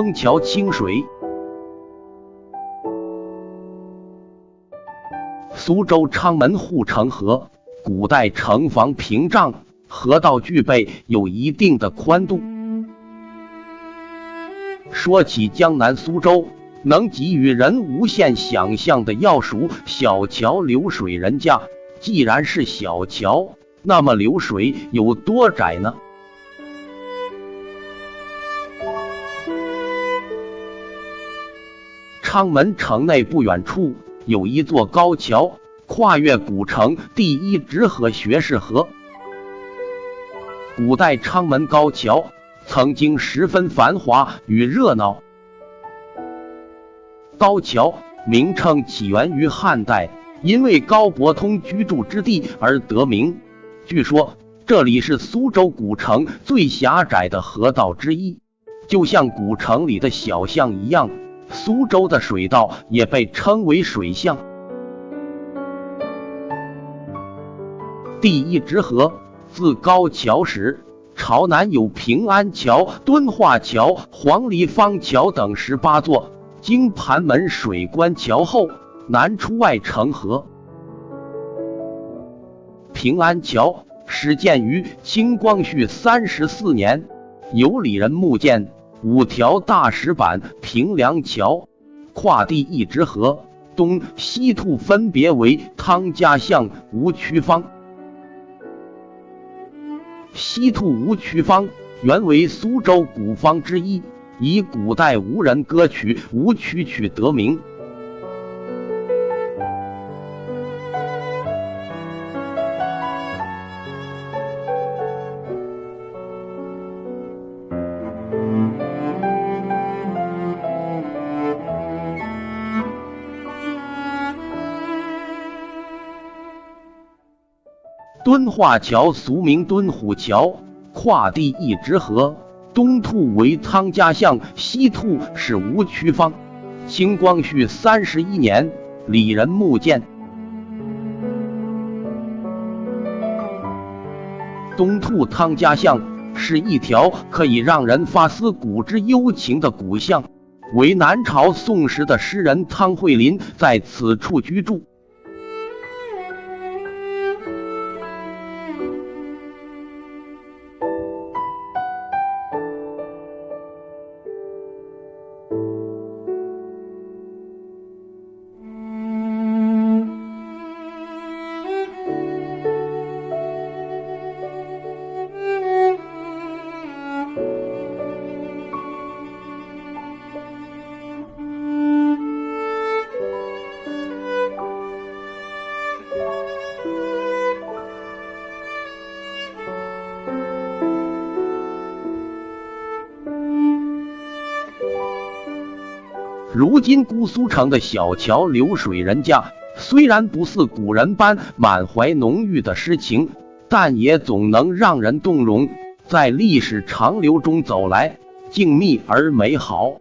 枫桥清水。苏州昌门护城河，古代城防屏障，河道具备有一定的宽度。说起江南苏州，能给予人无限想象的要数小桥流水人家。既然是小桥，那么流水有多窄呢？昌门城内不远处有一座高桥，跨越古城第一直河学士河。古代昌门高桥曾经十分繁华与热闹。高桥名称起源于汉代，因为高伯通居住之地而得名。据说这里是苏州古城最狭窄的河道之一，就像古城里的小巷一样，苏州的水道也被称为水巷。第一直河自高桥始，朝南有平安桥、敦化桥、黄梨坊桥等18座，经盘门水关桥后，南出外成河。平安桥始建于清光绪34年，由里人木建5条大石板平梁桥，跨第一直河，东西兔分别为汤家巷、吴渠坊。西兔吴渠坊原为苏州古坊之一，以古代吴人歌曲《吴曲曲》得名。敦化桥俗名敦虎桥，跨第一直河，东兔为汤家巷，西兔是吴渠坊。清光绪31年，里人木建。东兔汤家巷是一条可以让人发思古之幽情的古巷，为南朝宋时的诗人汤惠林在此处居住。如今姑苏城的小桥流水人家，虽然不似古人般满怀浓郁的诗情，但也总能让人动容，在历史长流中走来，静谧而美好。